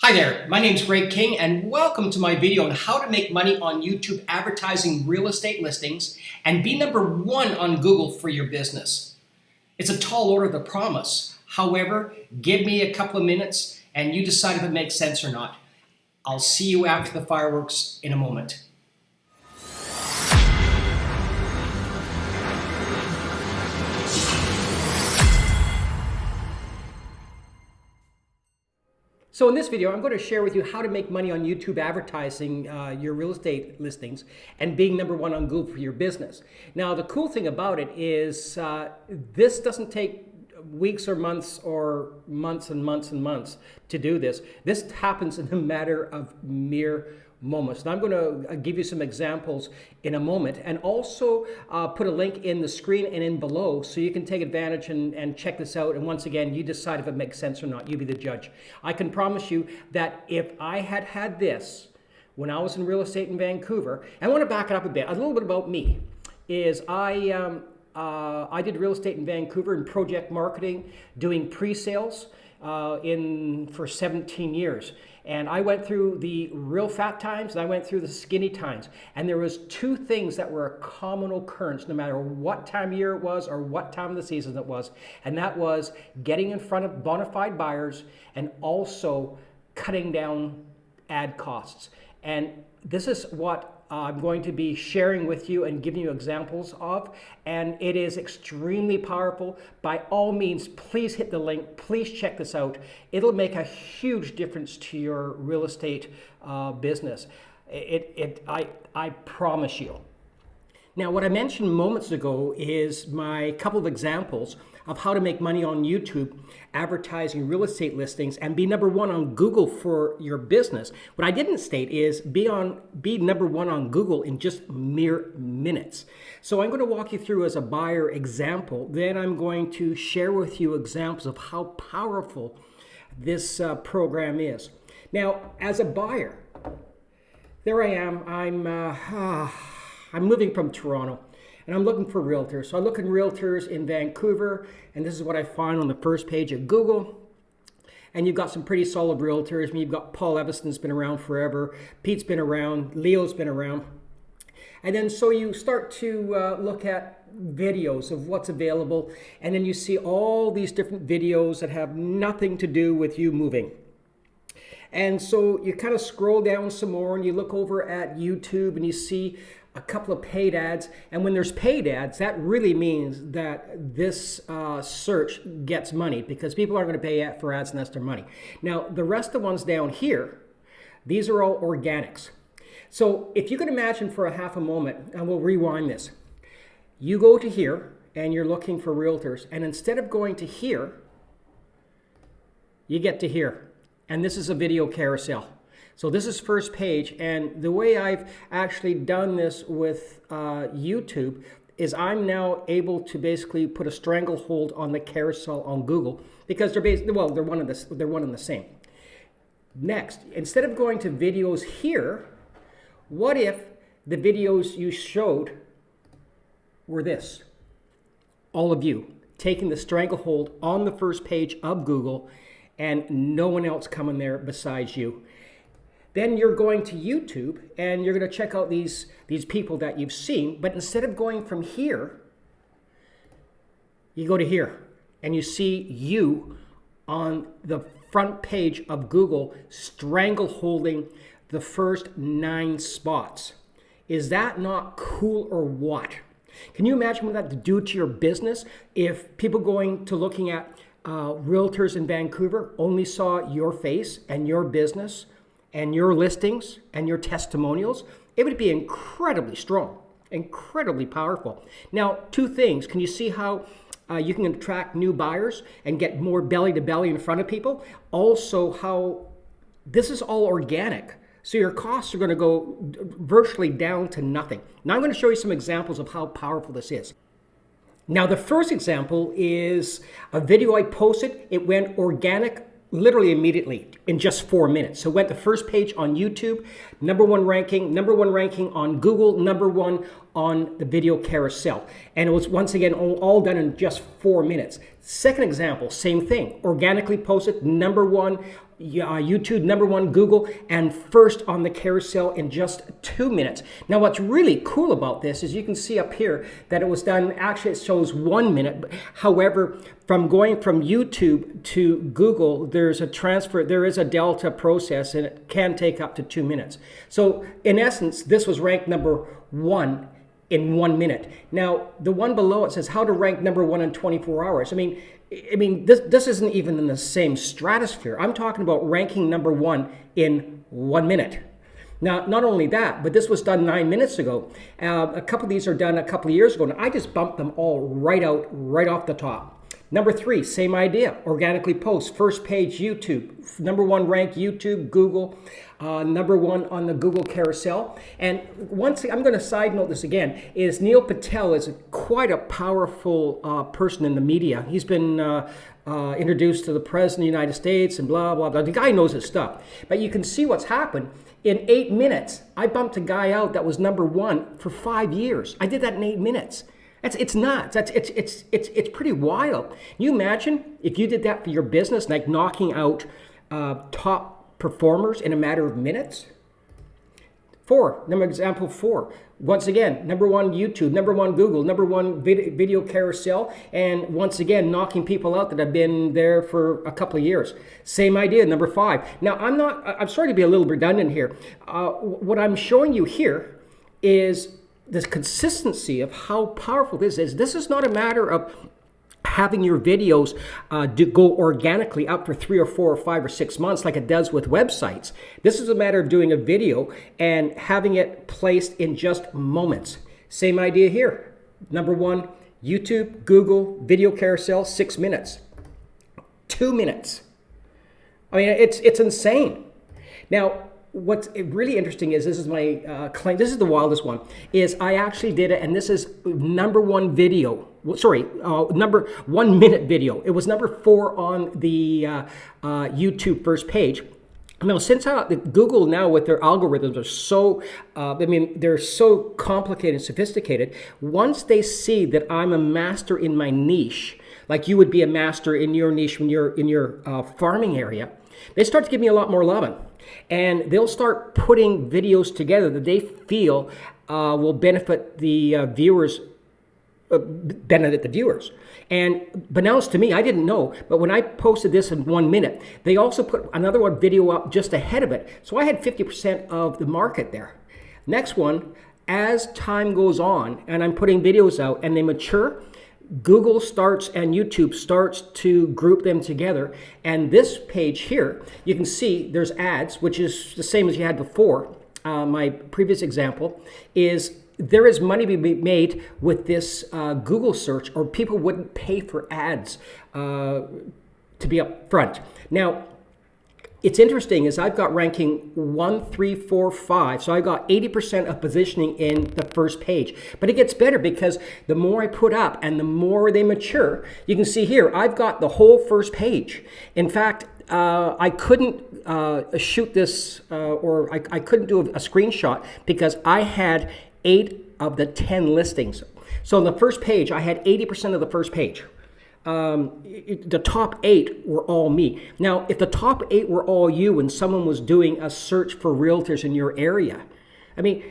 Hi there, my name's Greg King and welcome to my video on how to make money on YouTube advertising real estate listings and be number one on Google for your business. It's a tall order to promise. However, give me a couple of minutes and you decide if it makes sense or not. I'll see you after the fireworks in a moment. So in this video, I'm going to share with you how to make money on YouTube advertising your real estate listings and being number one on Google for your business. Now, the cool thing about it is this doesn't take weeks or months and months to do this. This happens in a matter of mere moments. Now I'm going to give you some examples in a moment and also put a link in the screen and in below so you can take advantage and check this out. And once again, you decide if it makes sense or not. You be the judge. I can promise you that if I had had this when I was in real estate in Vancouver, and I want to back it up a bit. A little bit about me is I did real estate in Vancouver in project marketing, doing pre-sales for 17 years. And I went through the real fat times and I went through the skinny times. And there was two things that were a common occurrence no matter what time of year it was or what time of the season it was. And that was getting in front of bona fide buyers and also cutting down ad costs. And this is what I'm going to be sharing with you and giving you examples of, and it is extremely powerful. By all means, please hit the link, please check this out. It'll make a huge difference to your real estate business. I promise you. Now, what I mentioned moments ago is my couple of examples of how to make money on YouTube advertising real estate listings and be number one on Google for your business. What I didn't state is be number one on Google in just mere minutes. So I'm going to walk you through as a buyer example. Then I'm going to share with you examples of how powerful this program is. Now, as a buyer, there I am. I'm moving from Toronto. And I'm looking for realtors. So I look in realtors in Vancouver, and this is what I find on the first page of Google. And you've got some pretty solid realtors. I mean, you've got Paul Evaston's been around forever. Pete's been around. Leo's been around. And then so you start to look at videos of what's available. And then you see all these different videos that have nothing to do with you moving. And so you kind of scroll down some more and you look over at YouTube and you see a couple of paid ads. And when there's paid ads, that really means that this search gets money because people aren't going to pay for ads unless they're money. Now, the rest of the ones down here, these are all organics. So if you could imagine for a half a moment, and we'll rewind this. You go to here and you're looking for realtors. And instead of going to here, you get to here. And this is a video carousel. So this is first page, and the way I've actually done this with YouTube is I'm now able to basically put a stranglehold on the carousel on Google because they're one and the same. Next, instead of going to videos here, what if the videos you showed were this? All of you taking the stranglehold on the first page of Google and no one else coming there besides you. Then you're going to YouTube and you're going to check out these people that you've seen. But instead of going from here, you go to here and you see you on the front page of Google strangleholding the first 9 spots. Is that not cool or what? Can you imagine what that would do to your business if people going to looking at realtors in Vancouver only saw your face and your business and your listings and your testimonials? It would be incredibly strong, incredibly powerful. Now, two things. Can you see how you can attract new buyers and get more belly to belly in front of people? Also, how this is all organic. So your costs are going to go virtually down to nothing. Now I'm going to show you some examples of how powerful this is. Now, the first example is a video I posted. It went organic literally immediately in just 4 minutes. So it went to first page on YouTube, number one ranking on Google, number one on the video carousel. And it was once again all done in just 4 minutes. Second example, same thing, organically posted, number one YouTube, number one Google, and first on the carousel in just 2 minutes. Now, what's really cool about this is you can see up here that it was done, actually it shows 1 minute. However, from going from YouTube to Google, there's a transfer, there is a delta process, and it can take up to 2 minutes. So in essence, this was ranked number one in 1 minute. Now, the one below it says how to rank number one in 24 hours. I mean, this isn't even in the same stratosphere. I'm talking about ranking number one in 1 minute. Now, not only that, but this was done 9 minutes ago. A couple of these are done a couple of years ago, and I just bumped them all right off the top. Number 3, same idea, organically post, first page YouTube, number one rank YouTube, Google, number one on the Google carousel. And once I'm going to side note this again, is Neil Patel is quite a powerful person in the media. He's been introduced to the President of the United States and blah, blah, blah. The guy knows his stuff. But you can see what's happened. In 8 minutes, I bumped a guy out that was number one for 5 years. I did that in 8 minutes. It's nuts. It's pretty wild. You imagine if you did that for your business, like knocking out top performers in a matter of minutes? Example 4. Once again, number one YouTube, number one Google, number one video carousel, and once again, knocking people out that have been there for a couple of years. Same idea, number 5. Now, I'm sorry to be a little redundant here. What I'm showing you here is this consistency of how powerful this is. This is not a matter of having your videos go organically up for 3 or 4 or 5 or 6 months like it does with websites. This is a matter of doing a video and having it placed in just moments. Same idea here. Number one, YouTube, Google, video carousel, 6 minutes. 2 minutes. I mean, it's insane. Now, what's really interesting is, this is my claim, this is the wildest one, is I actually did it, and this is number one video, number 1 minute video. It was number 4 on the YouTube first page. Now, since Google now with their algorithms are so, they're so complicated and sophisticated, once they see that I'm a master in my niche, like you would be a master in your niche when you're in your farming area, they start to give me a lot more loving. And they'll start putting videos together that they feel will benefit the viewers. And unbeknownst to me, I didn't know, but when I posted this in 1 minute, they also put another one video up just ahead of it. So I had 50% of the market there. Next one, as time goes on and I'm putting videos out and they mature, Google starts and YouTube starts to group them together. And this page here, you can see there's ads, which is the same as you had before. My previous example is there is money to be made with this Google search, or people wouldn't pay for ads to be up front. Now, it's interesting is I've got ranking 1, 3, 4, 5. So I got 80% of positioning in the first page. But it gets better because the more I put up and the more they mature, you can see here, I've got the whole first page. In fact, I couldn't shoot this or I couldn't do a screenshot because I had 8 of the 10 listings. So on the first page, I had 80% of the first page. The top 8 were all me. Now, if the top 8 were all you and someone was doing a search for realtors in your area, I mean,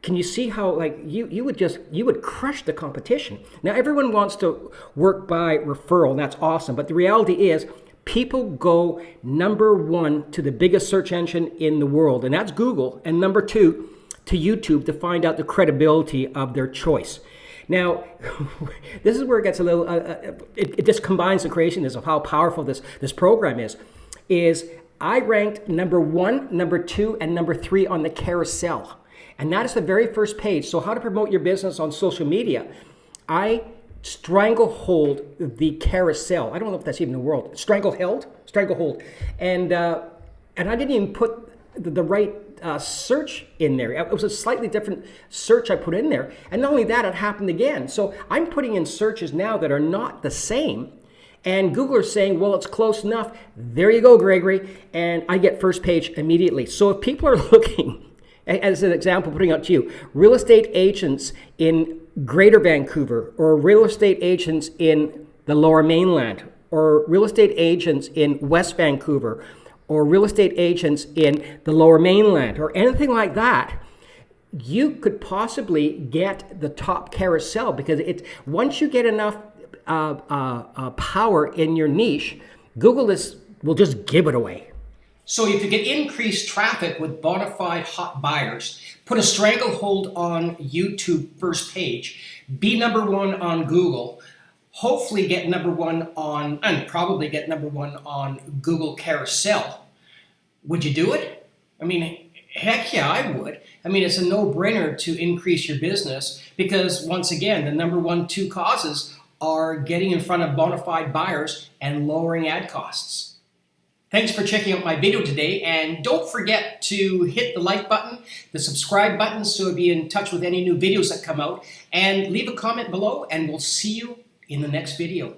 can you see how like you would crush the competition? Now, everyone wants to work by referral, and that's awesome. But the reality is, people go number 1 to the biggest search engine in the world, and that's Google, and number 2 to YouTube to find out the credibility of their choice. Now, this is where it gets a little, it just combines the creationism of how powerful this program is I ranked number 1, number 2, and number 3 on the carousel. And that is the very first page. So how to promote your business on social media. I stranglehold the carousel. I don't know if that's even a word. Stranglehold. And I didn't even put the right search in there. It was a slightly different search I put in there. And not only that, it happened again. So I'm putting in searches now that are not the same. And Google is saying, well, it's close enough. There you go, Gregory. And I get first page immediately. So if people are looking, as an example, putting out to you, real estate agents in Greater Vancouver or real estate agents in the Lower Mainland, or real estate agents in West Vancouver, or real estate agents in the Lower Mainland, or anything like that, you could possibly get the top carousel, because it's once you get enough power in your niche, Google will just give it away. So if you get increased traffic with bona fide hot buyers, put a stranglehold on YouTube first page, be number one on Google, hopefully get number one on, and probably get number one on Google Carousel, would you do it? I mean, heck yeah, I would. I mean, it's a no-brainer to increase your business, because once again, the number 2 causes are getting in front of bona fide buyers and lowering ad costs. Thanks for checking out my video today, and don't forget to hit the like button, the subscribe button, so you'll be in touch with any new videos that come out, and leave a comment below, and we'll see you in the next video.